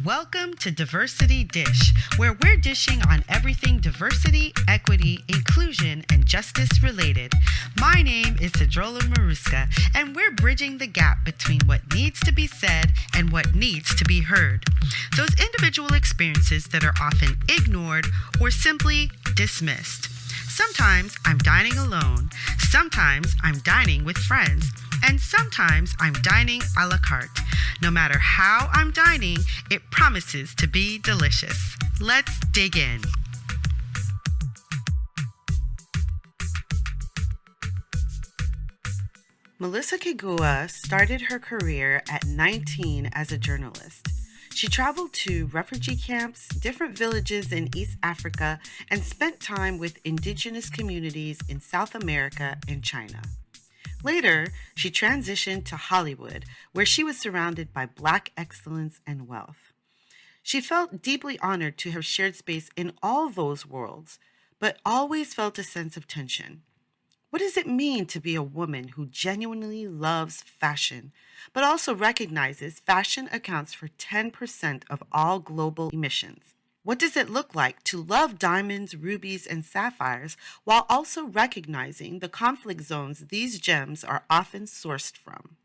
Welcome to Diversity Dish, where we're dishing on everything diversity, equity, inclusion, and justice related. My name is Sedruola Maruska, and we're bridging the gap between what needs to be said and what needs to be heard. Those individual experiences that are often ignored or simply dismissed. Sometimes I'm dining alone, sometimes I'm dining with friends, and sometimes I'm dining a la carte. No matter how I'm dining, it promises to be delicious. Let's dig in. Melissa Kiguwa started her career at 19 as a journalist. She traveled to refugee camps, different villages in East Africa, and spent time with indigenous communities in South America and China. Later, she transitioned to Hollywood, where she was surrounded by Black excellence and wealth. She felt deeply honored to have shared space in all those worlds, but always felt a sense of tension. What does it mean to be a woman who genuinely loves fashion, but also recognizes fashion accounts for 10% of all global emissions? What does it look like to love diamonds, rubies, and sapphires while also recognizing the conflict zones these gems are often sourced from?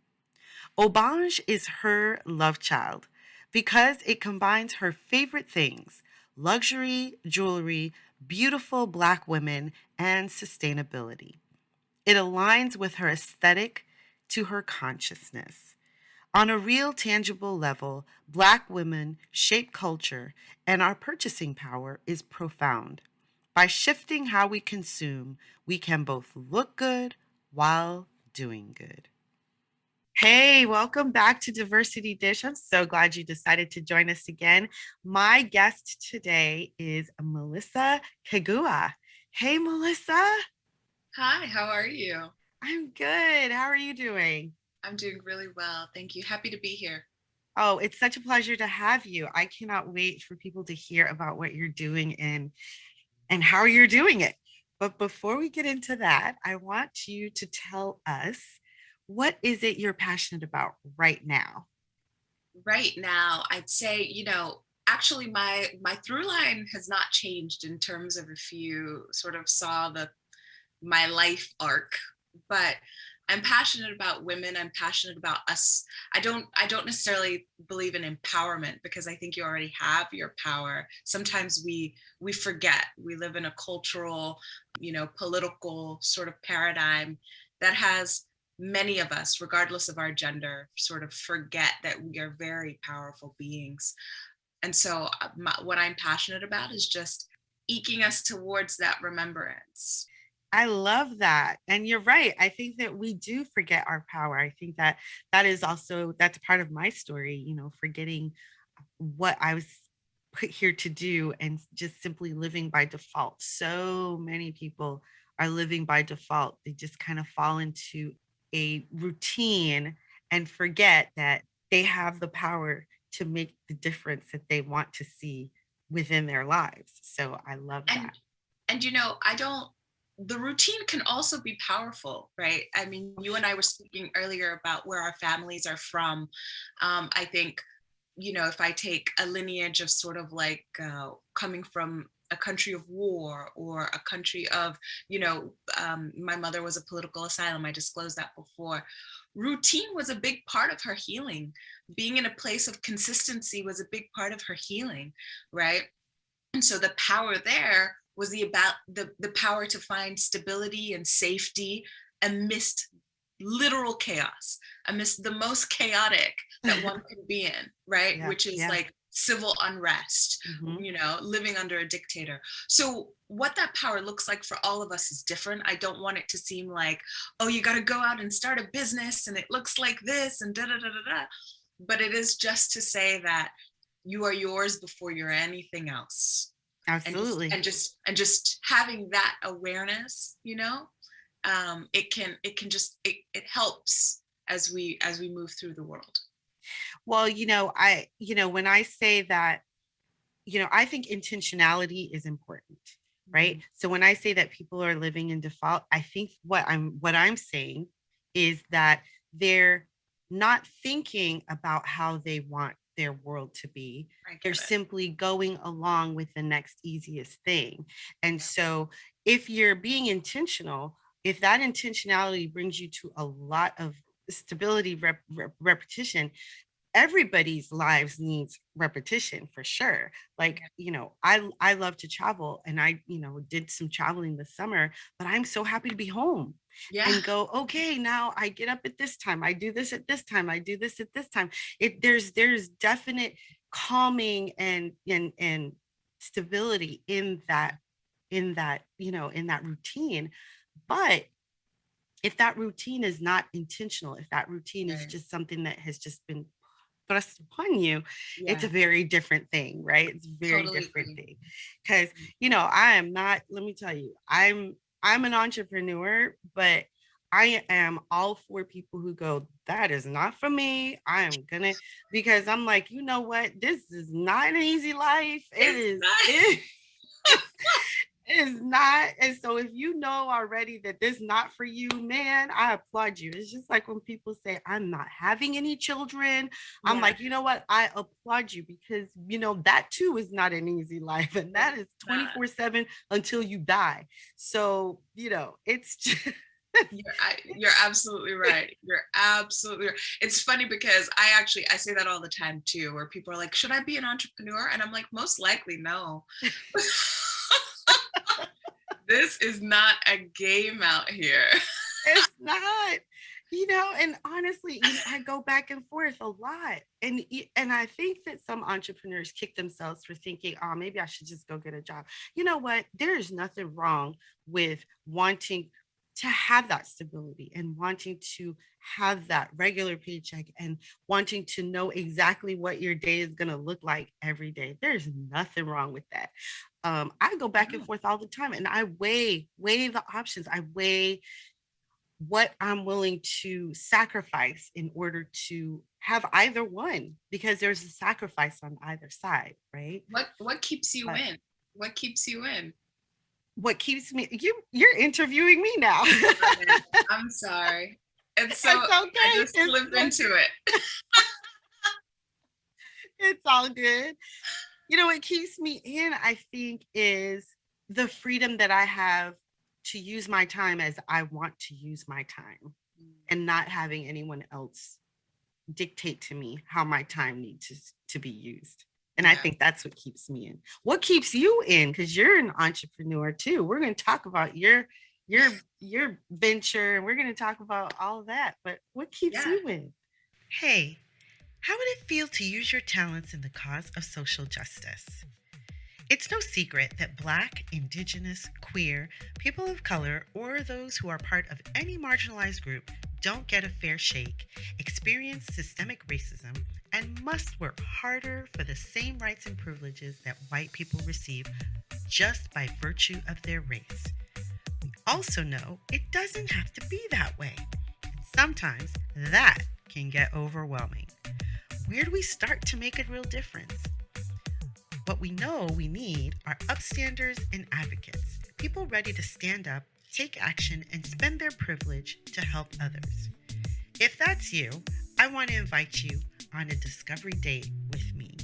Aubange is her love child because it combines her favorite things: luxury, jewelry, beautiful Black women, and sustainability. It aligns with her aesthetic to her consciousness. On a real, tangible level, Black women shape culture, and our purchasing power is profound. By shifting how we consume, we can both look good while doing good. Hey, welcome back to Diversity Dish. I'm so glad you decided to join us again. My guest today is Melissa Kiguwa. Hey, Melissa. Hi, how are you? I'm good. How are you doing? I'm doing really well. Thank you. Happy to be here. Oh, it's such a pleasure to have you. I cannot wait for people to hear about what you're doing and how you're doing it. But before we get into that, I want you to tell us, what is it you're passionate about right now? Right now, I'd say, actually my through line has not changed in terms of if you sort of saw the my life arc, but I'm passionate about women. I'm passionate about us. I don't necessarily believe in empowerment because I think you already have your power. Sometimes we forget. We live in a cultural, political sort of paradigm that has many of us, regardless of our gender, sort of forget that we are very powerful beings. And so what I'm passionate about is just eking us towards that remembrance. I love that. And you're right. I think that we do forget our power. I think that that's part of my story, forgetting what I was put here to do and just simply living by default. So many people are living by default. They just kind of fall into a routine and forget that they have the power to make the difference that they want to see within their lives. So I love And that. I don't the routine can also be powerful, right? I mean, you and I were speaking earlier about where our families are from. I think, if I take a lineage of sort of like coming from a country of war or a country of, my mother was a political asylum. I disclosed that before. Routine was a big part of her healing. Being in a place of consistency was a big part of her healing, right? And so the power there was the power to find stability and safety amidst literal chaos, amidst the most chaotic that one can be in, right? Yeah, Which is yeah. like civil unrest, Hmm. living under a dictator. So what that power looks like for all of us is different. I don't want it to seem like, oh, you got to go out and start a business and it looks like this and da da da da da. But it is just to say that you are yours before you're anything else. and just Absolutely. and just and just having that awareness, it helps as we move through the world. Well, when I say that, I think intentionality is important, right? Mhm. So when I say that people are living in default, I think what I'm saying is that they're not thinking about how they want their world to be. I They're get it. simply going along with the next easiest thing. And Yeah. so if you're being intentional, if that intentionality brings you to a lot of stability, repetition, everybody's lives needs repetition for sure. Like, Yeah. I love to travel, and I, did some traveling this summer, but I'm so happy to be home Yeah. and go, okay, now I get up at this time, I do this at this time, I do this at this time. There's definite calming and stability in that routine. But if that routine is not intentional, if that routine is Right. just something that has just been thrust upon you, it's a Yeah. very different thing, right? It's a very Totally different agree. thing. Because, I am not, let me tell you, I'm an entrepreneur, but I am all for people who go, that is not for me. I am gonna, because I'm like, you know what? This is not an easy life. It It's is, not. it is not. And so if you know already that this is not for you, man, I applaud you. It's just like when people say, I'm not having any children. I'm Yeah. like, you know what? I applaud you because, that too is not an easy life. And It's that is not. 24/7 until you die. So, it's just, You're absolutely right. You're absolutely right. It's funny because I say that all the time too, where people are like, "Should I be an entrepreneur?" And I'm like, "Most likely, no." This is not a game out here. it's not. And honestly, I go back and forth a lot. And I think that some entrepreneurs kick themselves for thinking, oh, maybe I should just go get a job. You know what? There is nothing wrong with wanting to have that stability and wanting to have that regular paycheck and wanting to know exactly what your day is going to look like every day. There's nothing wrong with that. I go back and No. forth all the time, and I weigh the options. I weigh what I'm willing to sacrifice in order to have either one, because there's a sacrifice on either side, right? What keeps you But in? What keeps you in? what keeps me, you're interviewing me now. My bad. I'm sorry. And so It's I okay. just slipped into it. It's all good. What keeps me in, I think, is the freedom that I have to use my time as I want to use my time, and not having anyone else dictate to me how my time needs to be used. And I Yeah. think that's what keeps me in. What keeps you in? Because you're an entrepreneur too. We're going to talk about your venture, and we're going to talk about all of that. But what keeps Yeah. you in? Hey, how would it feel to use your talents in the cause of social justice? It's no secret that Black, Indigenous, queer, people of color, or those who are part of any marginalized group don't get a fair shake, experience systemic racism, and must work harder for the same rights and privileges that white people receive just by virtue of their race. We also know it doesn't have to be that way. And sometimes that can get overwhelming. Where do we start to make a real difference? What we know we need are upstanders and advocates, people ready to stand up, take action, and spend their privilege to help others. If that's you, I want to invite you on a discovery date with me.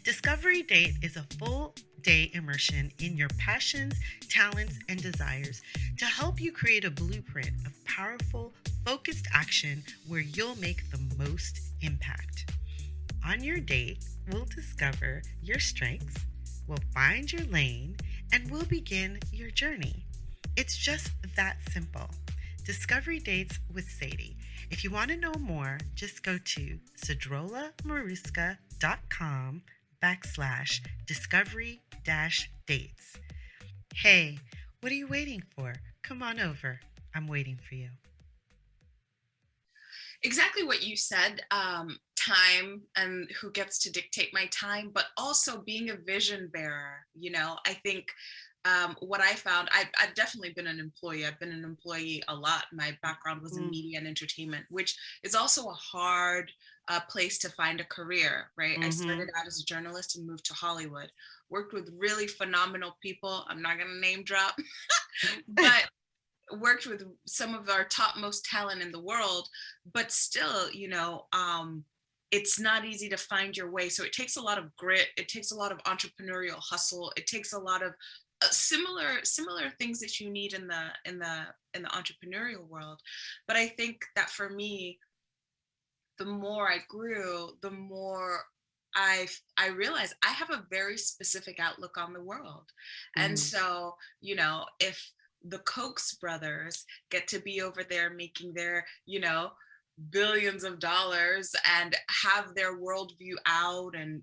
Discovery Date is a full day immersion in your passions, talents, and desires to help you create a blueprint of powerful, focused action where you'll make the most impact. On your date, we'll discover your strengths, we'll find your lane, and we'll begin your journey. It's just that simple. Discovery Dates with Sadie. If you want to know more, just go to sedruolamaruska.com/discovery dates. Hey, what are you waiting for? Come on over. I'm waiting for you. Exactly what you said. Time and who gets to dictate my time, but also being a vision bearer. I think what I found, I've definitely been an employee. I've been an employee a lot. My background was in Mm, media and entertainment, which is also a hard place to find a career, right? I mm-hmm. started out as a journalist and moved to Hollywood, worked with really phenomenal people. I'm not going to name drop, but worked with some of our topmost talent in the world, but still, it's not easy to find your way. So it takes a lot of grit. It takes a lot of entrepreneurial hustle. It takes a lot of similar things that you need in the entrepreneurial world. But I think that for me, the more I grew, the more I realized I have a very specific outlook on the world. And Mm. so, if the Kochs brothers get to be over there making their, billions of dollars and have their worldview out and,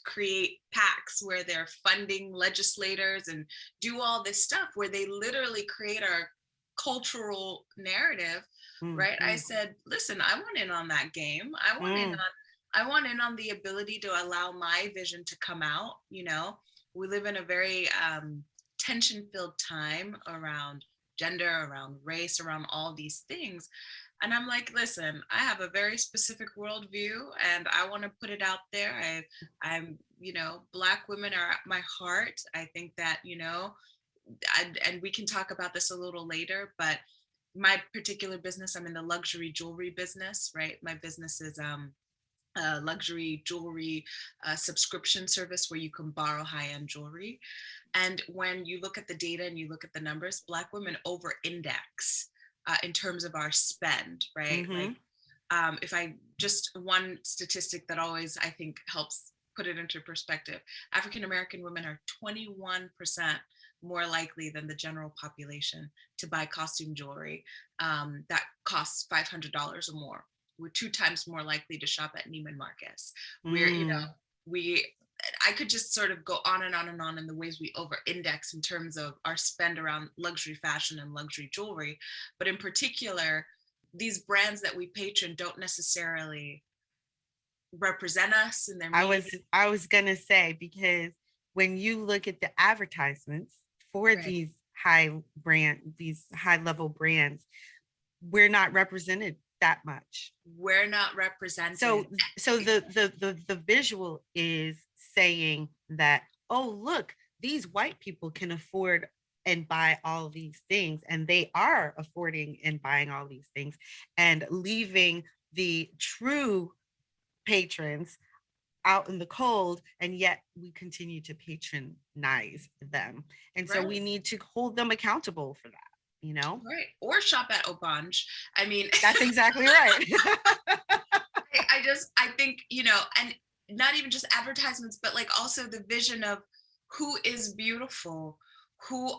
create PACs where they're funding legislators and do all this stuff where they literally create our cultural narrative, Mm. right? I Mm. said, listen, I want in on that game. Mm. I want in on the ability to allow my vision to come out. We live in a very tension-filled time around gender, around race, around all these things. And I'm like, listen, I have a very specific worldview and I want to put it out there. I'm, Black women are at my heart. I think that, and we can talk about this a little later, but my particular business, I'm in the luxury jewelry business, right? My business is a luxury jewelry subscription service where you can borrow high-end jewelry. And when you look at the data and you look at the numbers, Black women over index in terms of our spend, right? Like, Mm-hmm. if I just one statistic that always I think helps put it into perspective, African American women are 21% more likely than the general population to buy costume jewelry that costs $500 or more. We're 2 times more likely to shop at Neiman Marcus. We're, Mm. we I could just sort of go on and on and on in the ways we over index in terms of our spend around luxury fashion and luxury jewelry. But in particular, these brands that we patron don't necessarily represent us in their I media. was I was gonna say, because when you look at the advertisements for Right. these high level brands, we're not represented that much. We're not represented. So the visual is saying that, oh look, these white people can afford and buy all these things, and they are affording and buying all these things, and leaving the true patrons out in the cold, and yet we continue to patronize them. And so Right. we need to hold them accountable for that. Right. Or shop at Obange. I mean, That's exactly right. I think, and not even just advertisements, but like also the vision of who is beautiful, who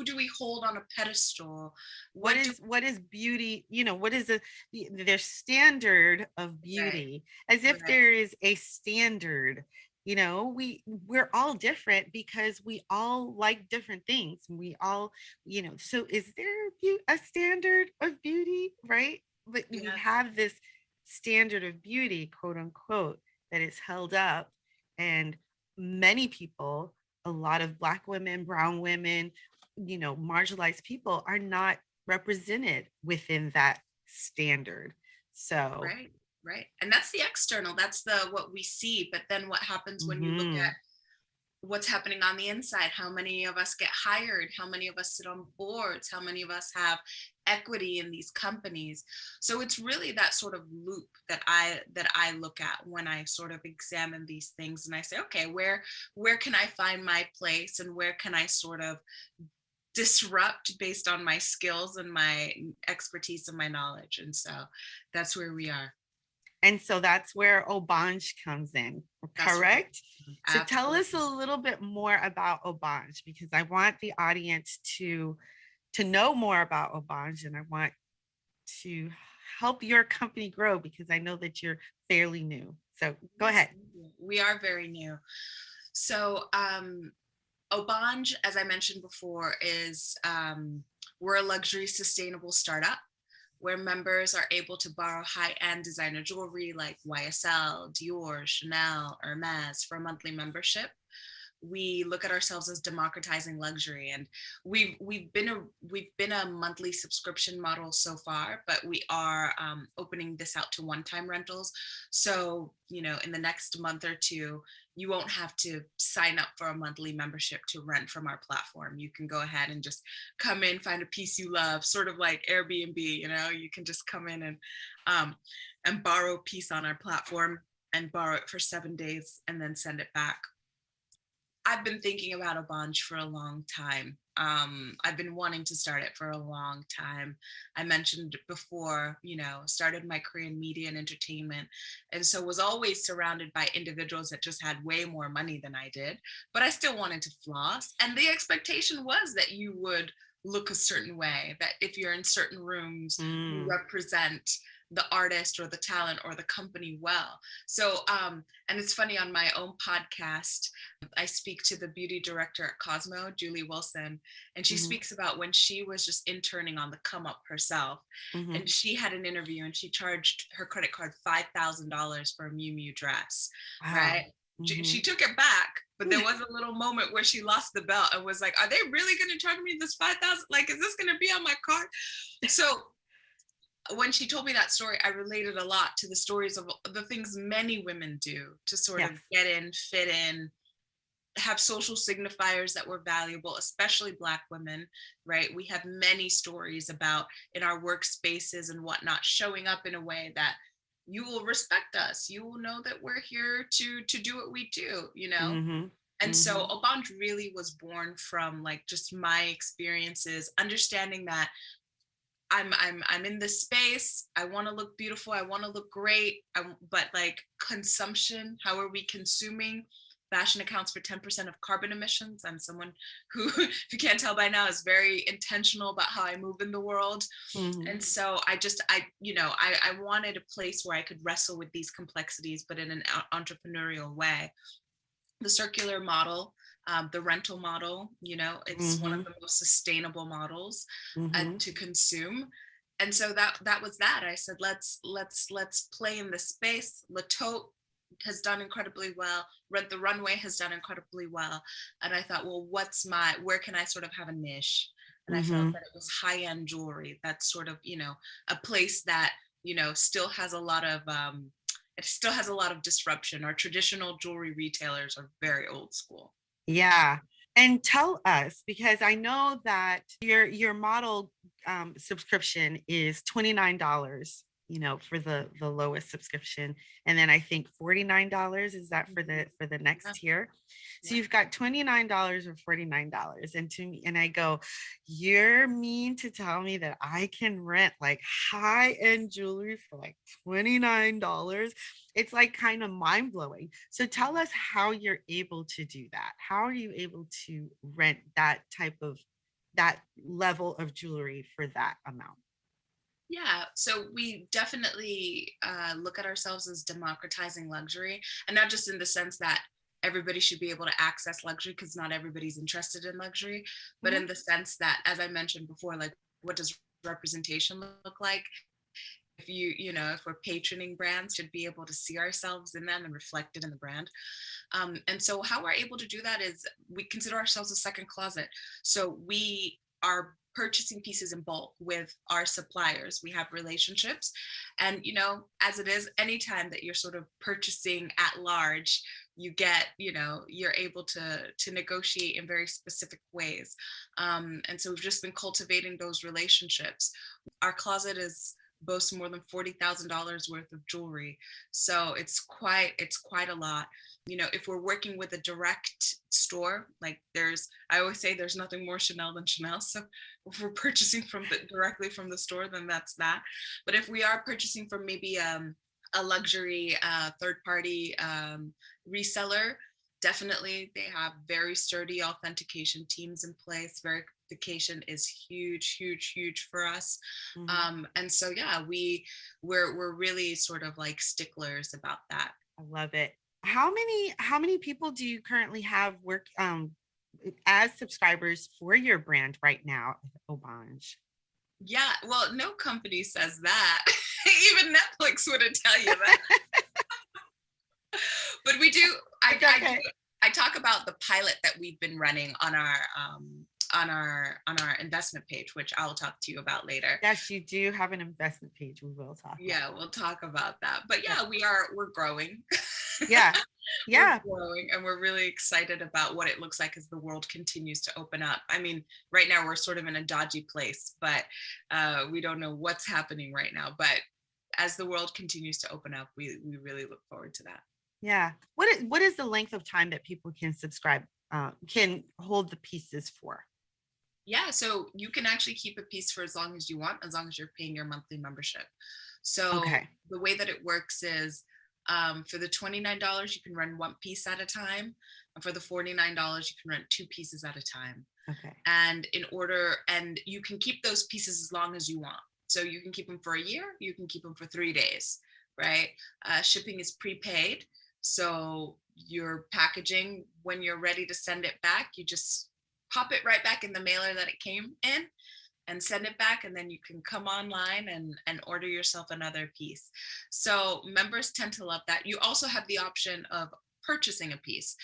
do we hold on a pedestal? what What do is what is beauty? What is their standard of Right, beauty? As if right, there is a standard. We're all different because we all like different things. We all, so is there a standard of beauty, right? But we yeah, have this standard of beauty, quote unquote, that is held up. And many people, a lot of Black women, brown women, marginalized people are not represented within that standard. So, right, right. And that's the external, that's the what we see. But then what happens when you look mhm. at what's happening on the inside? How many of us get hired? How many of us sit on boards? How many of us have equity in these companies? So it's really that sort of loop that I look at when I sort of examine these things, and I say, okay, where can I find my place, and where can I sort of disrupt based on my skills and my expertise and my knowledge? And so that's where we are. And so that's where Obange comes in, That's where, correct? So tell us a absolutely. little bit more about Obange, because I want the audience to know more about Obange, and I want to help your company grow because I know that you're fairly new. So go Yes, ahead. we are very new. So Obange, as I mentioned before, is we're a luxury sustainable startup where members are able to borrow high-end designer jewelry like YSL, Dior, Chanel, Hermes for a monthly membership. we look at ourselves as democratizing luxury, and we've been a monthly subscription model so far, but we are opening this out to one-time rentals. So in the next month or two, you won't have to sign up for a monthly membership to rent from our platform. You can go ahead and just come in, find a piece you love, sort of like Airbnb. You can just come in and borrow a piece on our platform and borrow it for 7 days and then send it back. I've been thinking about a bunch for a long time. I've been wanting to start it for a long time. I mentioned before, started my career in media and entertainment. And so was always surrounded by individuals that just had way more money than I did, but I still wanted to floss. And the expectation was that you would look a certain way, that if you're in certain rooms, you represent the artist or the talent or the company well. So, and it's funny, on my own podcast, I speak to the beauty director at Cosmo, Julie Wilson, and she speaks about when she was just interning on the come up herself. And she had an interview and she charged her credit card $5,000 for a Miu Miu dress, Wow. right? She took it back, but there was a little moment where she lost the belt and was like, are they really going to charge me this 5,000? Like, is this going to be on my card? So when she told me that story, I related a lot to the stories of the things many women do to sort of get in, fit in, have social signifiers that were valuable, especially Black women, right? We have many stories about, in our workspaces and whatnot, showing up in a way that you will respect us. You will know that we're here to do what we do, And so Obanj really was born from like just my experiences, understanding that I'm in this space. I want to look beautiful. I want to look great. But like consumption, how are we consuming? Fashion accounts for 10% of carbon emissions. I'm someone who, if you can't tell by now, is very intentional about how I move in the world. And so I wanted a place where I could wrestle with these complexities, but in an entrepreneurial way. The circular model, the rental model, it's one of the most sustainable models to consume. And so that was that. I said, let's play in this space. Latote has done incredibly well. Rent the Runway has done incredibly well. And I thought, well, where can I sort of have a niche? And I felt that it was high-end jewelry. That's sort of, a place that, still has a lot of, it still has a lot of disruption. Our traditional jewelry retailers are very old school. Yeah. And tell us, because I know that your model subscription is $29, for the lowest subscription. And then I think $49 is that for the next tier. So you've got $29 or $49. And to me, and I go, you're mean to tell me that I can rent like high-end jewelry for like $29. It's like kind of mind-blowing. So tell us how you're able to do that. How are you able to rent that level of jewelry for that amount? Yeah, so we definitely look at ourselves as democratizing luxury, and not just in the sense that everybody should be able to access luxury, because not everybody's interested in luxury, but in the sense that, as I mentioned before, like, what does representation look like? If we're patroning brands, should be able to see ourselves in them and reflected in the brand. And so how we're able to do that is we consider ourselves a second closet. So we are purchasing pieces in bulk with our suppliers. We have relationships, and as it is, anytime that you're sort of purchasing at large, you get, you're able to negotiate in very specific ways. And so we've just been cultivating those relationships. Our closet boasts more than $40,000 worth of jewelry, so it's quite a lot. If we're working with a direct store, like I always say there's nothing more Chanel than Chanel. So if we're purchasing directly from the store, then that's that. But if we are purchasing from maybe a luxury third-party reseller, definitely they have very sturdy authentication teams in place. Verification is huge for us. And so yeah, we're really sort of like sticklers about that. I love it. How many people do you currently have work as subscribers for your brand right now, Obanj? Yeah, well, no company says that. Even Netflix wouldn't tell you that. But we do. I I talk about the pilot that we've been running on our investment page, which I'll talk to you about later. Yes, you do have an investment page. We will talk Yeah, about we'll talk about that. But that. yeah, we're growing. Yeah. We're Yeah. growing, and we're really excited about what it looks like as the world continues to open up. I mean, right now we're sort of in a dodgy place, but we don't know what's happening right now. But as the world continues to open up, we really look forward to that. Yeah. What is the length of time that people can subscribe, can hold the pieces for? Yeah, so you can actually keep a piece for as long as you want, as long as you're paying your monthly membership. So Okay. the way that it works is, for the $29, you can run one piece at a time. And for the $49, you can run two pieces at a time. Okay. And you can keep those pieces as long as you want. So you can keep them for a year, you can keep them for 3 days, right? Shipping is prepaid. So your packaging, when you're ready to send it back, you just pop it right back in the mailer that it came in and send it back, and then you can come online and order yourself another piece. So members tend to love that. You also have the option of purchasing a piece,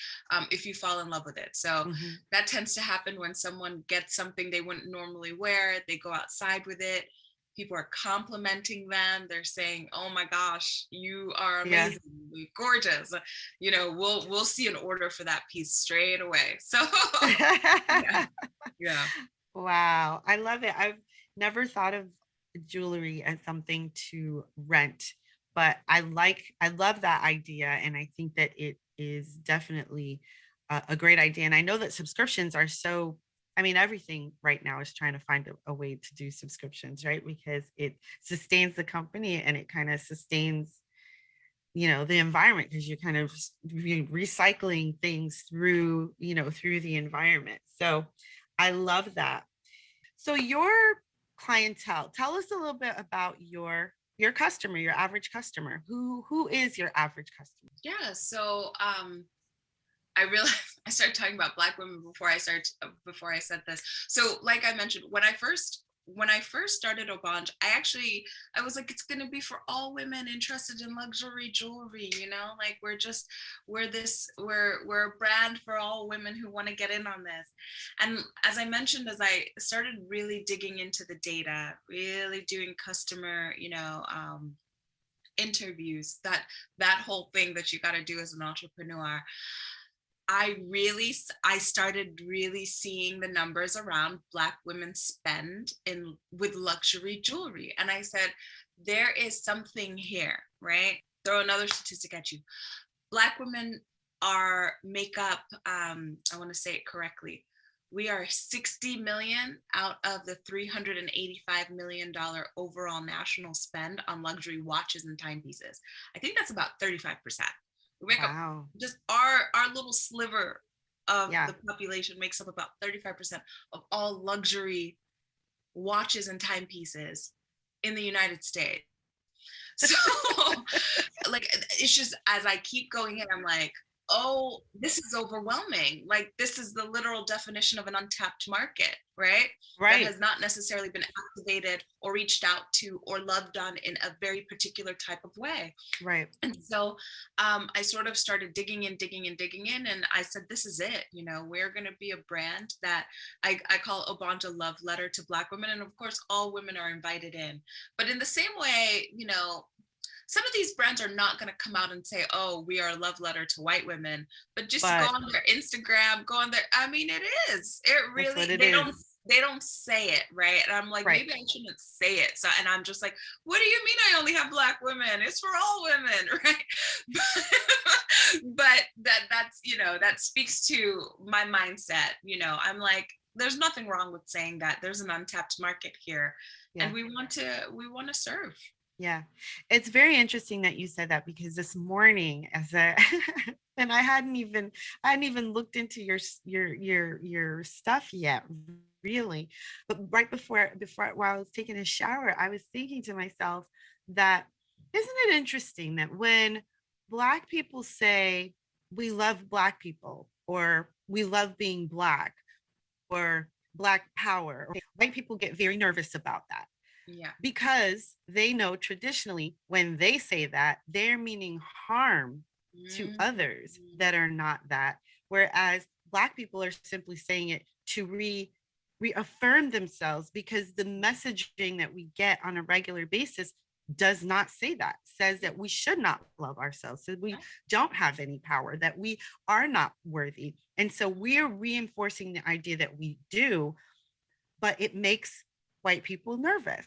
if you fall in love with it. So Mm-hmm. that tends to happen when someone gets something they wouldn't normally wear, they go outside with it, people are complimenting them, they're saying, oh my gosh, you are Yeah. amazing, gorgeous, we'll see an order for that piece straight away. So yeah. Yeah. Wow. I love it. I've never thought of jewelry as something to rent, but I love that idea. And I think that it is definitely a great idea. And I know that subscriptions are so, I mean, everything right now is trying to find a way to do subscriptions, right? Because it sustains the company and it kind of sustains, the environment, because you're kind of recycling things through the environment. So I love that. So your clientele, tell us a little bit about your customer, your average customer. Who is your average customer? Yeah, so I realized I started talking about Black women before I said this. So, like I mentioned, when I first started Obanj, I was like, it's gonna be for all women interested in luxury jewelry. Like we're a brand for all women who want to get in on this. And as I mentioned, as I started really digging into the data, really doing customer, interviews, that whole thing that you got to do as an entrepreneur, I started really seeing the numbers around Black women spend in with luxury jewelry, and I said, there is something here, right? Throw another statistic at you. Black women are make up, I want to say it correctly, we are 60 million out of the $385 million overall national spend on luxury watches and timepieces. I think that's about 35%. We make up, Wow. just our little sliver of Yeah. the population makes up about 35% of all luxury watches and timepieces in the United States. So like, it's just, as I keep going in, I'm like, oh, this is overwhelming. Like, this is the literal definition of an untapped market, right? That Right. has not necessarily been activated or reached out to or loved on in a very particular type of way. Right. And so I sort of started digging in, and I said, this is it. We're going to be a brand that I call Obanja love letter to Black women. And of course, all women are invited in. But in the same way, some of these brands are not going to come out and say, oh, we are a love letter to white women, but just go But on their Instagram, go on their, I mean, it is, it that's really, what it they is. don't say it, right? And I'm like, Right. maybe I shouldn't say it. So, and I'm just like, what do you mean I only have Black women? It's for all women, right? But that speaks to my mindset. I'm like, there's nothing wrong with saying that there's an untapped market here, Yeah. and we want to serve. Yeah. It's very interesting that you said that, because this morning and I hadn't even looked into your stuff yet, really. But right before while I was taking a shower, I was thinking to myself that, isn't it interesting that when Black people say we love Black people, or we love being Black, or Black power, white people get very nervous about that, Yeah. because they know traditionally when they say that, they're meaning harm to Mm. others that are not that. Whereas Black people are simply saying it to reaffirm themselves, because the messaging that we get on a regular basis does not say that, says that we should not love ourselves, that we Yeah. don't have any power, that we are not worthy. And so we're reinforcing the idea that we do, but it makes white people nervous.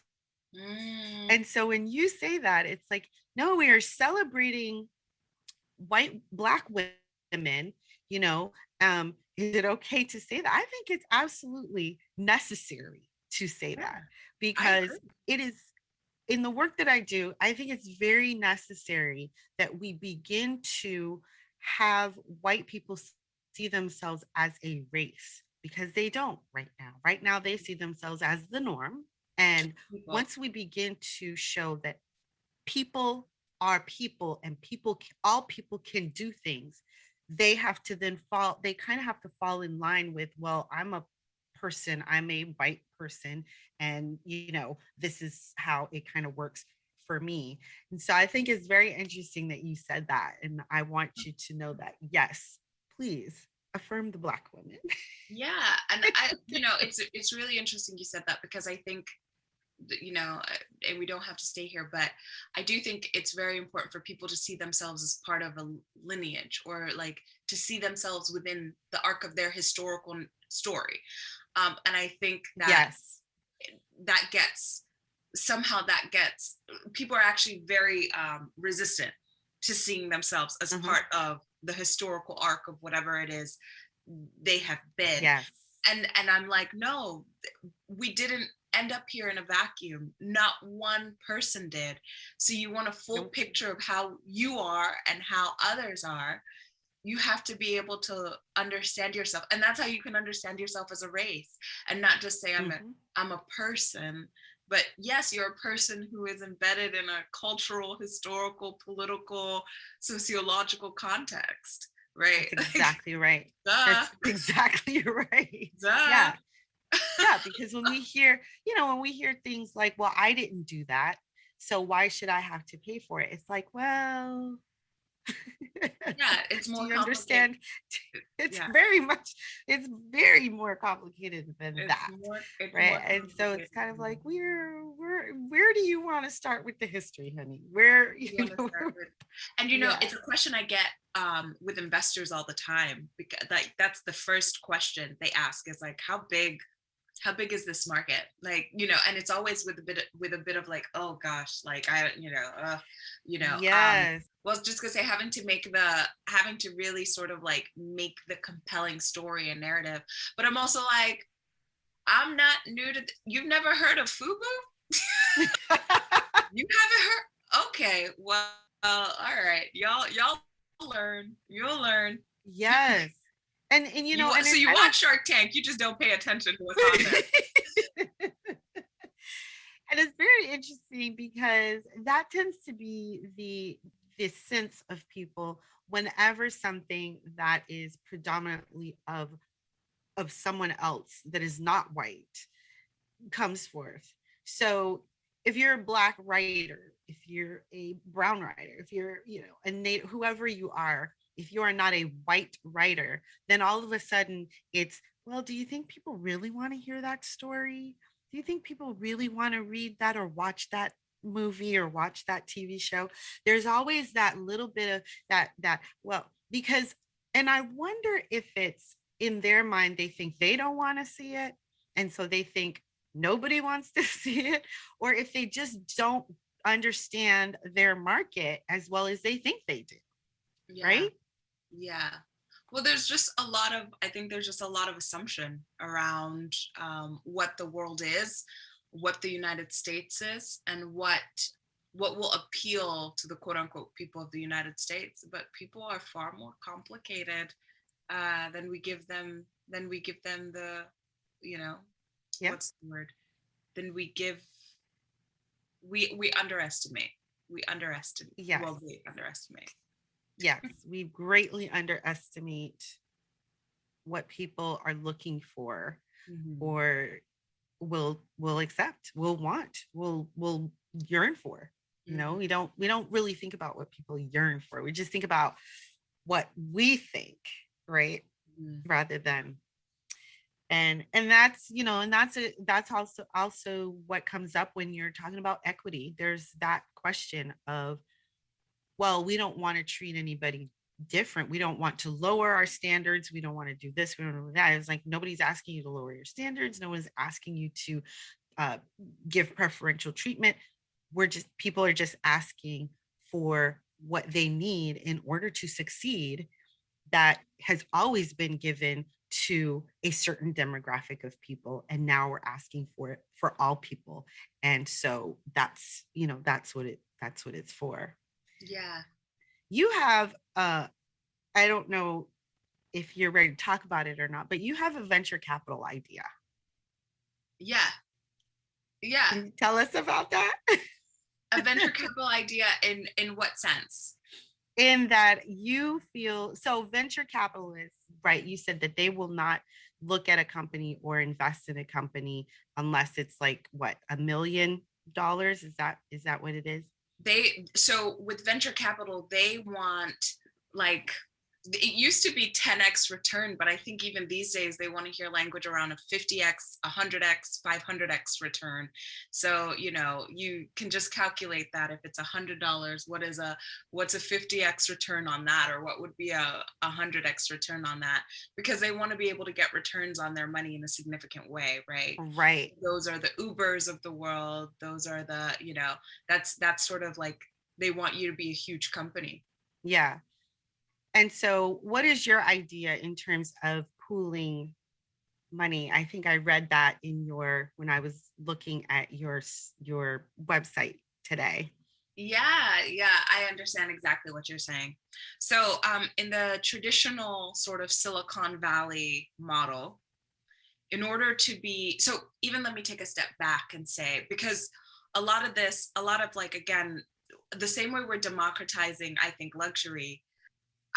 And Mm. so when you say that, it's like, no, we are celebrating Black women, you know. Is it okay to say that? I think it's absolutely necessary to say Yeah, that, I because agree. it is, in the work that I do, I think it's very necessary that we begin to have white people see themselves as a race, because they don't right now. Right now, they see themselves as the norm. And Just once people. we begin to show that people are people, and all people can do things, they have to then fall, they kind of have to fall in line with, well, I'm a person, I'm a white person, and this is how it kind of works for me. And so I think it's very interesting that you said that, and I want you to know that, yes, please affirm the Black women. Yeah, and it's really interesting you said that, because I think and we don't have to stay here, but I do think it's very important for people to see themselves as part of a lineage, or like to see themselves within the arc of their historical story. And I think that Yes. that gets somehow that gets people are actually very resistant to seeing themselves as Uh-huh. part of the historical arc of whatever it is they have been. Yes. And I'm like, no, we didn't end up here in a vacuum. Not one person did. So you want a full Nope. picture of how you are and how others are. You have to be able to understand yourself, and that's how you can understand yourself as a race, and not just say Mm-hmm. I'm a person. But yes, you're a person who is embedded in a cultural, historical, political, sociological context, right? That's Like, exactly right. duh, That's exactly right. duh. Yeah. Yeah, because when we hear things like, well, I didn't do that, so why should I have to pay for it? It's like, well, Yeah, it's do more you complicated. understand? It's Yeah, very much, it's very more complicated than that, it's right? more And so it's complicated kind of than like, where do you want to start with the history, honey? Where, you want to start with. And yeah. it's a question I get with investors all the time, because like that's the first question they ask is like, how big is this market, like, and it's always with a bit of like, oh gosh, like I you know Yes. well, just because say having to really sort of like make the compelling story and narrative. But I'm also like, I'm not new to you've never heard of FUBU? You haven't heard? Okay, well, all right, y'all learn, you'll learn. Yes. And You and so it's you kind watch Shark Tank, you just don't pay attention to what's on there. of and it's very interesting, because that tends to be the sense of people whenever something that is predominantly of someone else that is not white comes forth. So if you're a Black writer, if you're a brown writer, if you're, a native, whoever you are, if you are not a white writer, then all of a sudden it's, well, do you think people really want to hear that story? Do you think people really want to read that or watch that movie or watch that TV show? There's always that little bit of that, well, because, and I wonder if it's in their mind, they think they don't want to see it. And so they think nobody wants to see it, or if they just don't understand their market as well as they think they do, Yeah, right? yeah. Well, there's just a lot of, I think there's just a lot of assumption around what the world is, what the United States is, and what will appeal to the quote unquote people of the United States. But people are far more complicated than we give them the, you know, Yep. what's the word? Than we give we underestimate. We underestimate. Yes. Well, we underestimate. Yes. We greatly underestimate what people are looking for, Mm-hmm. or will accept, will want, will yearn for. We don't really think about what people yearn for. We just think about what we think, right? Rather than and that's that's also what comes up when you're talking about equity. There's that question of, well, we don't want to treat anybody different. We don't want to lower our standards. We don't want to do this. We don't do that. It's like nobody's asking you to lower your standards. No one's asking you to uh, give preferential treatment. People are just asking for what they need in order to succeed. That has always been given to a certain demographic of people, and now we're asking for it for all people. And so that's what it's for. Yeah. You have I don't know if you're ready to talk about it or not, but you have a venture capital idea. Yeah. Yeah. Can you tell us about that? A venture capital idea in what sense? In that you feel so venture capitalists, right? You said that they will not look at a company or invest in a company unless it's like what, $1 million? Is that what it is? So with venture capital, they want, like, it used to be 10x return, but I think even these days they want to hear language around a 50x, 100x, 500x return. So you can just calculate that. If it's $100, what's a 50x return on that, or what would be a 100x return on that? Because they want to be able to get returns on their money in a significant way, right? Right. Those are the Ubers of the world. Those are the that's sort of like, they want you to be a huge company. Yeah. And so what is your idea in terms of pooling money? I think I read that when I was looking at your website today. Yeah, I understand exactly what you're saying. So in the traditional sort of Silicon Valley model, in order to be, so even let me take a step back and say, because a lot of like, again, the same way we're democratizing, I think, luxury,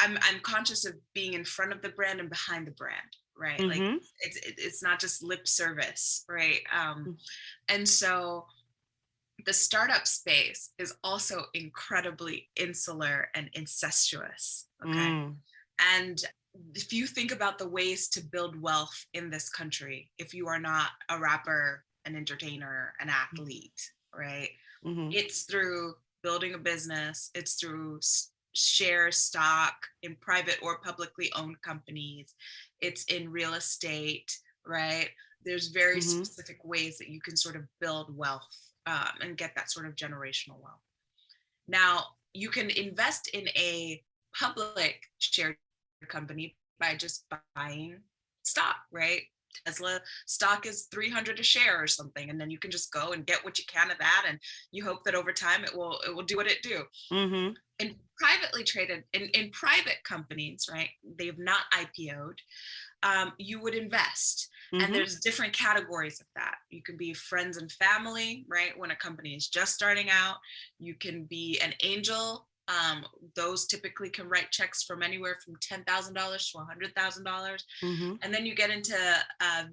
I'm conscious of being in front of the brand and behind the brand, right? Like it's not just lip service, right? And so the startup space is also incredibly insular and incestuous, okay? And if you think about the ways to build wealth in this country, if you are not a rapper, an entertainer, an athlete, right? It's through building a business, it's through share stock in private or publicly owned companies, it's in real estate, right? There's very specific ways that you can sort of build wealth and get that sort of generational wealth. Now, you can invest in a public shared company by just buying stock, right? Tesla stock is 300 a share or something, and then you can just go and get what you can of that, and you hope that over time it will do what it do. In privately traded, in private companies, right, they've not IPO'd, you would invest. And there's different categories of that. You can be friends and family, right? When a company is just starting out. You can be an angel. Those typically can write checks from anywhere from $10,000 to $100,000. And then you get into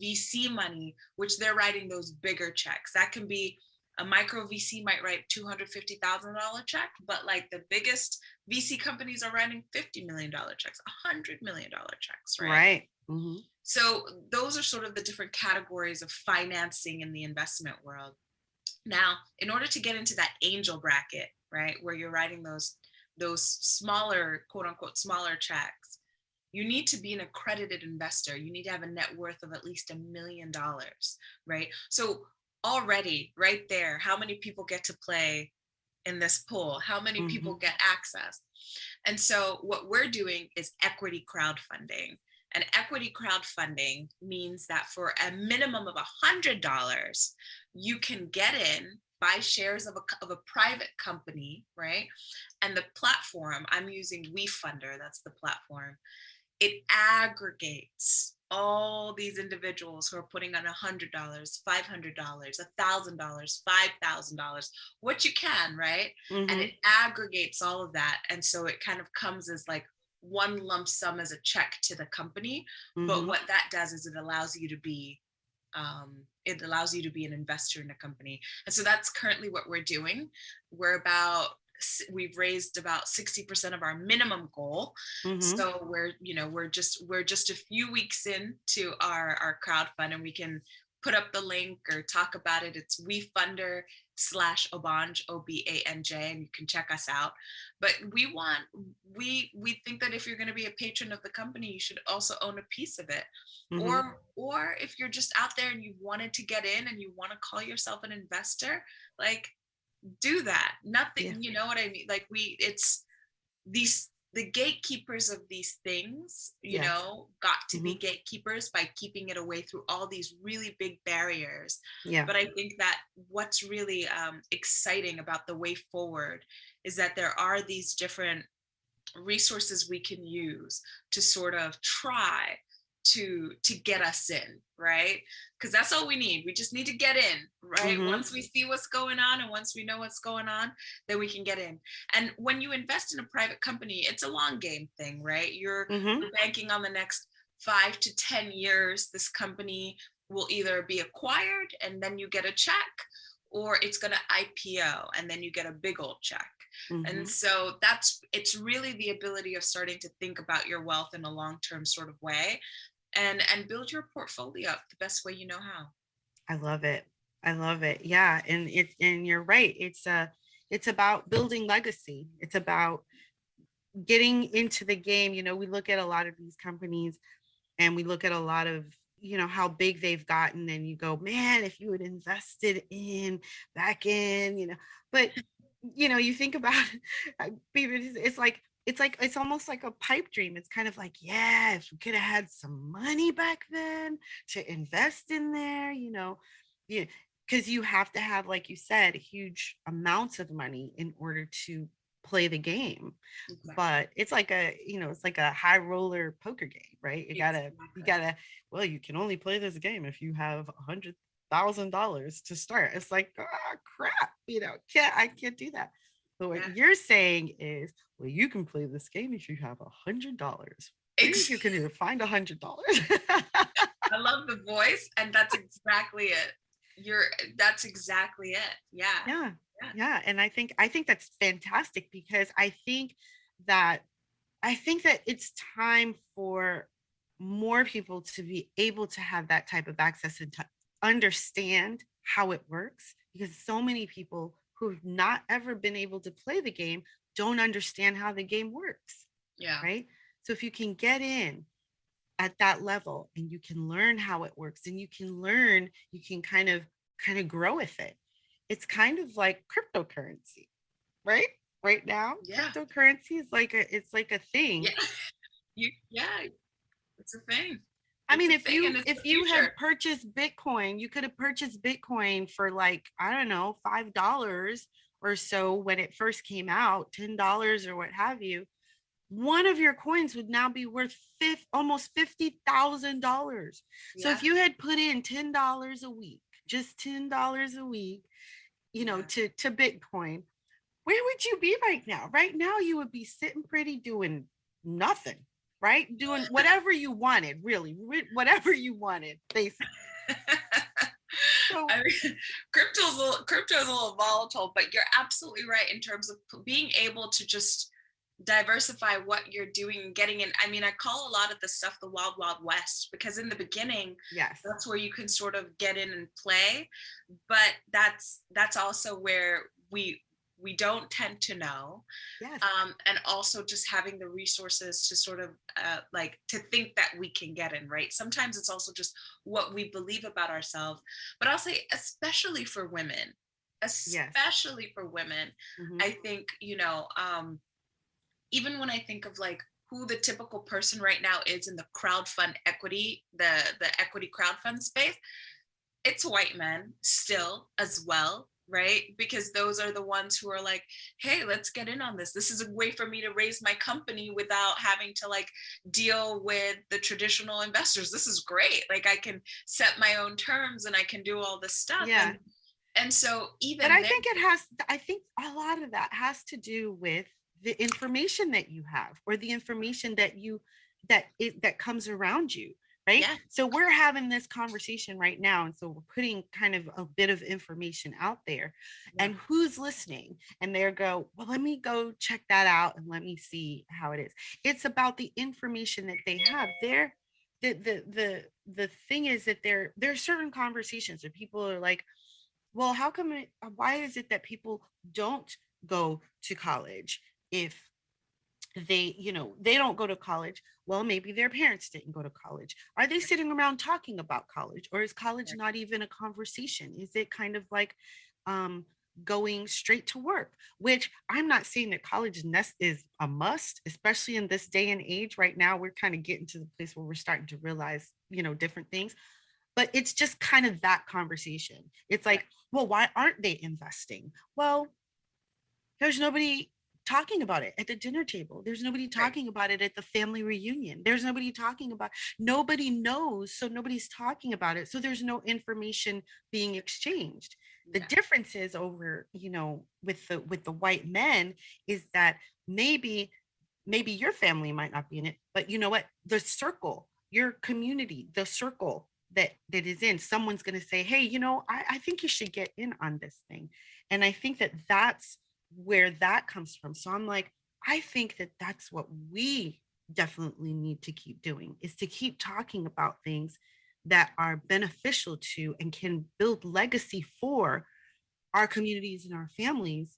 VC money, which they're writing those bigger checks. That can be a micro VC might write $250,000 check, but like the biggest VC companies are writing $50 million checks, $100 million checks, right? Right. So those are sort of the different categories of financing in the investment world. Now, in order to get into that angel bracket, right, where you're writing those smaller, quote unquote, smaller checks, you need to be an accredited investor. You need to have a net worth of at least $1 million, right? So already right there, how many people get to play in this pool? How many people get access? And so what we're doing is equity crowdfunding. And equity crowdfunding means that for a minimum of $100, you can get in, buy shares of a private company, right? And the platform, I'm using WeFunder, that's the platform. It aggregates all these individuals who are putting on $100, $500, $1,000, $5,000, what you can, right? And it aggregates all of that. And so it kind of comes as like one lump sum as a check to the company. But what that does is it allows you to be it allows you to be an investor in a company. And so that's currently what we're doing. We've raised about 60% of our minimum goal. Mm-hmm. So we're just a few weeks into our crowdfund, and we can put up the link or talk about it. It's WeFunder/Obanj, OBANJ, and you can check us out. But we think that if you're going to be a patron of the company, you should also own a piece of it. Mm-hmm. Or if you're just out there and you wanted to get in and you want to call yourself an investor, like, do that. Yeah. Nothing, you know what I mean? Like, it's these the gatekeepers of these things, Yes. got to be Mm-hmm. gatekeepers by keeping it away through all these really big barriers. Yeah. But I think that what's really exciting about the way forward is that there are these different resources we can use to sort of try to get us in, right? Because that's all we need. We just need to get in, right? Mm-hmm. Once we see what's going on and once we know what's going on, then we can get in. And when you invest in a private company, it's a long game thing, right? You're Mm-hmm. banking on the next 5 to 10 years. This company will either be acquired and then you get a check, or it's going to IPO and then you get a big old check. Mm-hmm. And so it's really the ability of starting to think about your wealth in a long-term sort of way, and build your portfolio up the best way you know how. I love it. I love it. Yeah. And you're right. It's about building legacy. It's about getting into the game. We look at a lot of these companies and we look at a lot of, how big they've gotten, and you go, man, if you had invested in back in, but you think about it's almost like a pipe dream. It's kind of like, yeah, if we could have had some money back then to invest in there, yeah, because you have to have, like you said, huge amounts of money in order to play the game. Exactly. But it's like a high roller poker game, right? You gotta, well, you can only play this game if you have $100,000 to start. It's like, crap, I can't do that. But what you're saying is, well, you can play this game if you have $100. You can either find $100. I love the voice, and that's exactly it. That's exactly it. Yeah. Yeah. Yeah. And I think that's fantastic, because that I think that it's time for more people to be able to have that type of access and to understand how it works, because so many people who've not ever been able to play the game don't understand how the game works. Yeah. Right. So if you can get in at that level and you can learn how it works, and you can kind of grow with it. It's kind of like cryptocurrency, right? Right now, Yeah. cryptocurrency is like a thing. Yeah, it's a thing. I mean, if you had purchased Bitcoin, you could have purchased Bitcoin for, like, I don't know, $5 or so when it first came out, $10 or what have you. One of your coins would now be worth almost $50,000. So if you had put in $10 a week, just $10 a week, to Bitcoin, where would you be right now? Right now, you would be sitting pretty doing nothing, right? Doing whatever you wanted, really, whatever you wanted, basically. So, I mean, crypto is a little volatile, but you're absolutely right in terms of being able to just diversify what you're doing and getting in. I mean, I call a lot of the stuff the wild west, because in the beginning, yes, that's where you can sort of get in and play, but that's also where we don't tend to know. yes. And also just having the resources to sort of to think that we can get in, right? Sometimes it's also just what we believe about ourselves. But I'll say, especially for women, Mm-hmm. I think, even when I think of like who the typical person right now is in the crowdfund equity, the equity crowdfund space, it's white men still as well, right? Because those are the ones who are like, hey, let's get in on this. This is a way for me to raise my company without having to like deal with the traditional investors. This is great. Like, I can set my own terms and I can do all this stuff. Yeah. And so even but I think a lot of that has to do with the information that you have, or the information that comes around you. right? Yeah. So we're having this conversation right now. And so we're putting kind of a bit of information out there. Yeah. And who's listening? And they go, well, let me go check that out and let me see how it is. It's about the information that they have. The thing is that there are certain conversations where people are like, well, why is it that people don't go to college if they don't go to college? Well, maybe their parents didn't go to college. Are they sitting around talking about college, or is college not even a conversation? Is it kind of like um going straight to work? Which I'm not saying that college is a must, especially in this day and age. Right now we're kind of getting to the place where we're starting to realize different things, but it's just kind of that conversation. It's Yeah. like, well, why aren't they investing? Well, there's nobody talking about it at the dinner table. There's nobody Right. talking about it at the family reunion. There's nobody talking about, nobody knows, so nobody's talking about it. So there's no information being exchanged. The Yeah. difference is over, with the white men is that maybe your family might not be in it, but you know what? The circle, your community, the circle that is in, someone's going to say, hey, I think you should get in on this thing. And I think that that's where that comes from. So I'm like, I think that that's what we definitely need to keep doing, is to keep talking about things that are beneficial to and can build legacy for our communities and our families,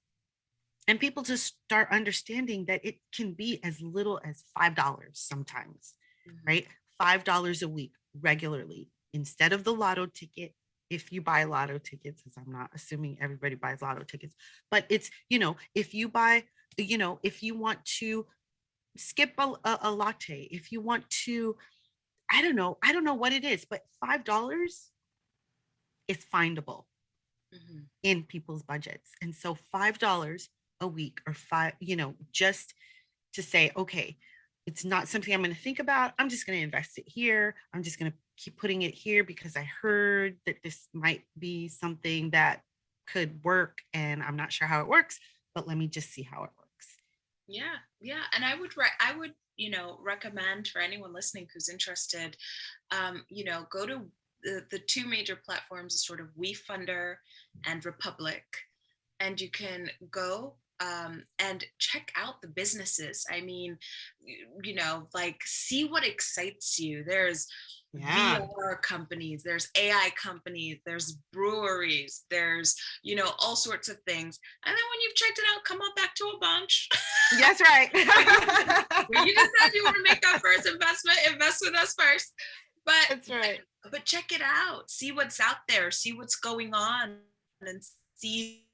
and people to start understanding that it can be as little as $5 sometimes, Mm-hmm. right? $5 a week regularly instead of the lotto ticket. If you buy lotto tickets, as I'm not assuming everybody buys lotto tickets, but it's, if you buy, if you want to skip a latte, if you want to, I don't know what it is, but $5 is findable Mm-hmm. in people's budgets. And so $5 a week, or just to say, okay, it's not something I'm going to think about. I'm just going to invest it here. I'm just going to keep putting it here because I heard that this might be something that could work and I'm not sure how it works, but let me just see how it works. Yeah, yeah, and I would, recommend for anyone listening who's interested, go to the two major platforms, sort of WeFunder and Republic, and you can go and check out the businesses. I mean, like, see what excites you. There's Yeah. VR companies, there's AI companies, there's breweries, there's, all sorts of things. And then when you've checked it out, come on back to a bunch. That's right. When you decide you want to make that first investment, invest with us first. But That's right. but check it out, see what's out there, see what's going on, and see,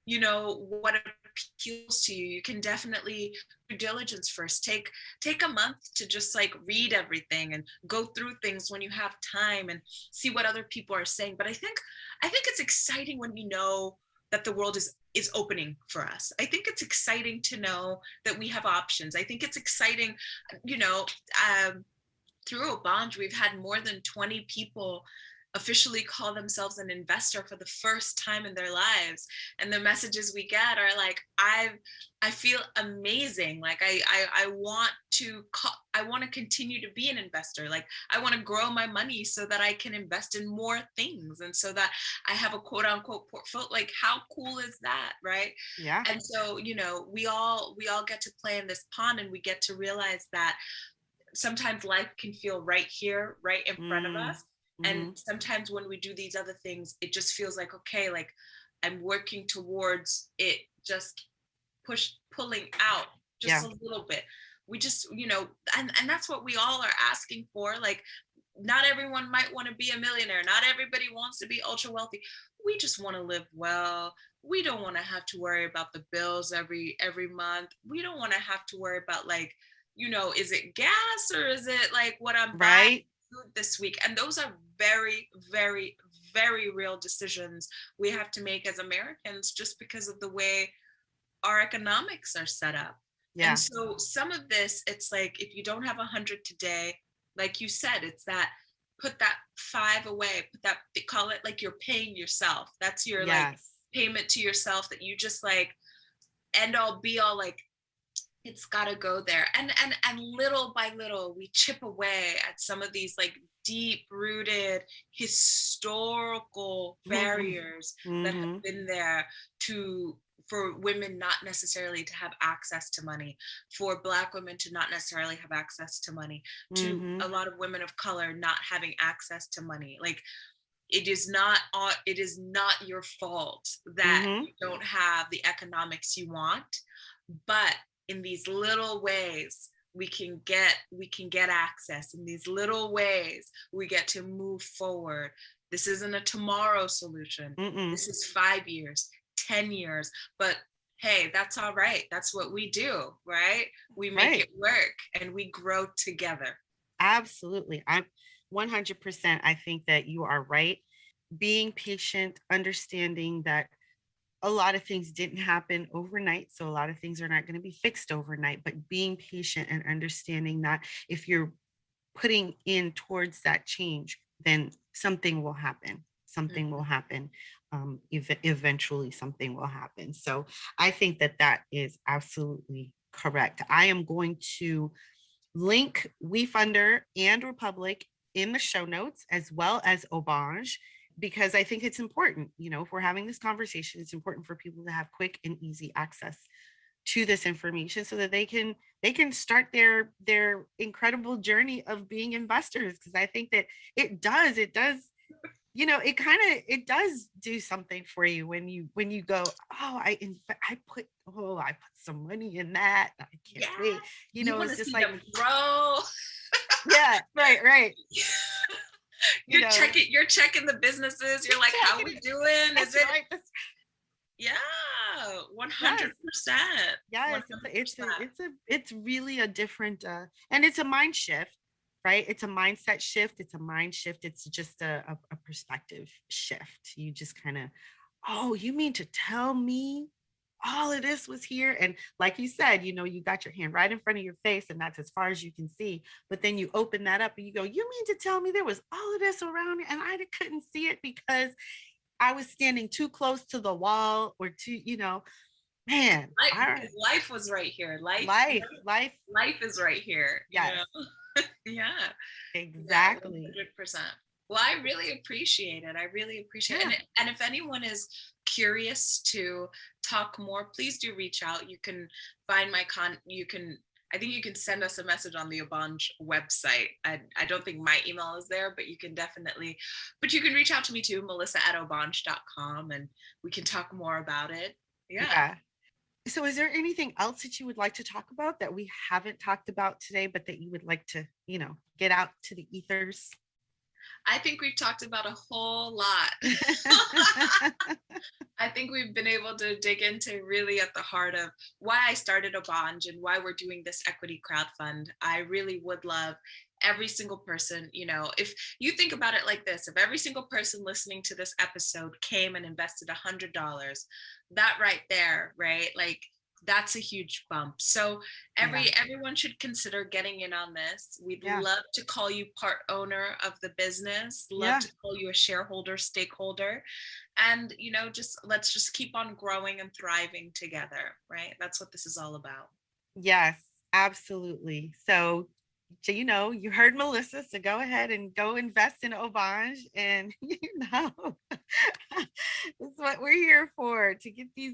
what appeals to you. You can definitely do diligence first. Take a month to just like read everything and go through things when you have time and see what other people are saying. But I think it's exciting when we know that the world is opening for us. I think it's exciting to know that we have options. I think it's exciting, you know, through a bond, we've had more than 20 people officially call themselves an investor for the first time in their lives, and the messages we get are like, I feel amazing, like I want to continue to be an investor, like I want to grow my money so that I can invest in more things, and so that I have a quote unquote portfolio. Like, how cool is that, right? Yeah. And so, we all get to play in this pond, and we get to realize that sometimes life can feel right here, right in front of Mm. us. And Mm-hmm. sometimes when we do these other things, it just feels like, okay, like I'm working towards it, just pulling out just Yeah. a little bit. We just, and that's what we all are asking for. Like, not everyone might want to be a millionaire. Not everybody wants to be ultra wealthy. We just want to live well. We don't want to have to worry about the bills every month. We don't want to have to worry about, like, is it gas or is it like what I'm buying Right. food this week? And those are very, very, very real decisions we have to make as Americans, just because of the way our economics are set up. And Yeah. so some of this, it's like, if you don't have 100 today, like you said, it's that, put that five away, put that, they call it like you're paying yourself. That's your like Yes. payment to yourself, that you just like end all be all, like, It's got to go there, and little by little we chip away at some of these like deep rooted historical Mhm. barriers that have Mhm. been there to for women not necessarily to have access to money, for Black women to not necessarily have access to money, to a Mhm. lot of women of color not having access to money. Like it is not your fault that Mhm. you don't have the economics you want, but in these little ways we can get access. In these little ways we get to move forward. This isn't a tomorrow solution. Mm-mm. This is 5 years, 10 years, but hey, that's all right. That's what we do, right? We make Right. it work and we grow together. Absolutely. I'm 100%. I think that you are right. Being patient, understanding that a lot of things didn't happen overnight. So a lot of things are not going to be fixed overnight, but being patient and understanding that if you're putting in towards that change, then something will happen. Something will Mhm. happen. Eventually, something will happen. So I think that that is absolutely correct. I am going to link WeFunder and Republic in the show notes, as well as Obange, because I think it's important. If we're having this conversation, it's important for people to have quick and easy access to this information so that they can start their incredible journey of being investors. Because I think that it does it does do something for you when you go, oh, I put some money in that, I can't Yeah, wait. you want It's to just see like, them grow. yeah, right. You're checking the businesses. You're like, how Checking we it. doing? Is That's it? right. Yeah, Yes. 100%. Yes, it's really a different and it's a mind shift, right? It's a mindset shift, it's a mind shift, it's just a perspective shift. You just kind of, oh, you mean to tell me all of this was here? And like you said, you got your hand right in front of your face and that's as far as you can see. But then you open that up and you go, you mean to tell me there was all of this around me and I couldn't see it because I was standing too close to the wall or too, man, Because life was right here. life, Life is right here. yes, Yeah. Yeah, exactly. 100%. Well, I really appreciate it. I really appreciate it. Yeah, And if anyone is curious to talk more, please do reach out. You can find you can, I think you can send us a message on the Abanj website. I don't think my email is there, but but you can reach out to me too, melissa@obanj.com, and we can talk more about it. Yeah. yeah. So, is there anything else that you would like to talk about that we haven't talked about today, but that you would like to, get out to the ethers? I think we've talked about a whole lot. I think we've been able to dig into really at the heart of why I started a bond and why we're doing this equity crowdfund. I really would love every single person, if you think about it like this, if every single person listening to this episode came and invested $100, that right there, right? Like that's a huge bump. So Yeah, everyone should consider getting in on this. We'd yeah, love to call you part owner of the business, love yeah. to call you a shareholder, stakeholder, and just let's just keep on growing and thriving together, right? That's what this is all about. Yes, absolutely. So, you heard Melissa, so go ahead and go invest in Obange. And, that's what we're here for, to get these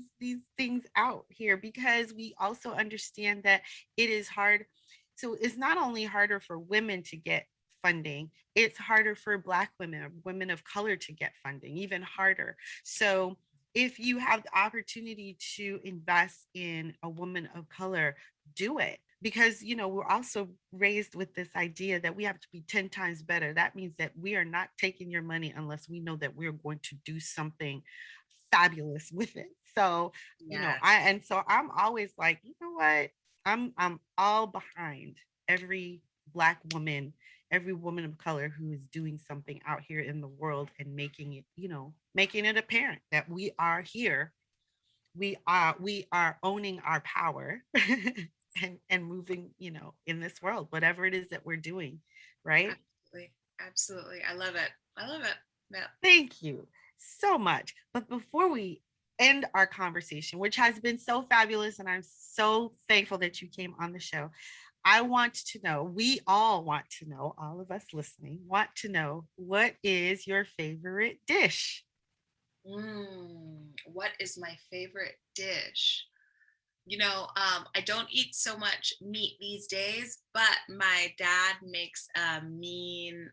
things out here, because we also understand that it is hard. So it's not only harder for women to get funding, it's harder for Black women or women of color to get funding, even harder. So if you have the opportunity to invest in a woman of color, do it, because we're also raised with this idea that we have to be 10 times better. That means that we are not taking your money unless we know that we're going to do something fabulous with it. So Yes. I'm always like, you know what, I'm all behind every Black woman, every woman of color who is doing something out here in the world and making it apparent that we are here, we are owning our power and moving, in this world, whatever it is that we're doing, right? Absolutely. Absolutely. I love it. I love it. Yeah. Thank you so much. But before we end our conversation, which has been so fabulous. And I'm so thankful that you came on the show. I want to know, we all want to know, all of us listening want to know, what is your favorite dish? What is my favorite dish? I don't eat so much meat these days, but my dad makes a mean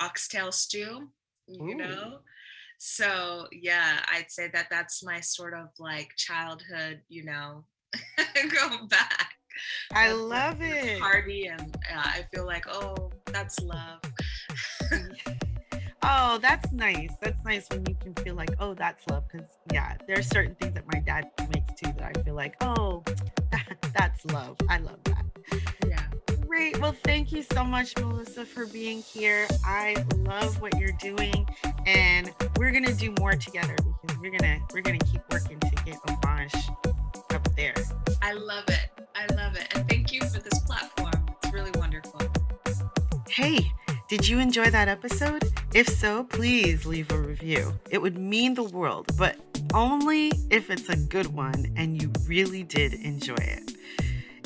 oxtail stew, you Ooh, know? So, yeah, I'd say that that's my sort of like childhood, go back. I That's, love that's it. hearty, and I feel like, oh, that's love. Oh, that's nice. That's nice when you can feel like, oh, that's love. Because, yeah, there's certain things that my dad makes too that I feel like, oh, that's love. I love that. Yeah. Great. Well, thank you so much, Melissa, for being here. I love what you're doing, and we're gonna do more together because we're gonna keep working to get Orange up there. I love it. I love it. And thank you for this platform. It's really wonderful. Hey, did you enjoy that episode? If so, please leave a review. It would mean the world, but only if it's a good one and you really did enjoy it.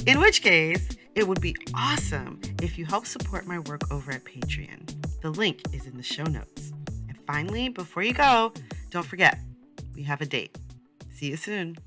In which case, it would be awesome if you help support my work over at Patreon. The link is in the show notes. And finally, before you go, don't forget, we have a date. See you soon.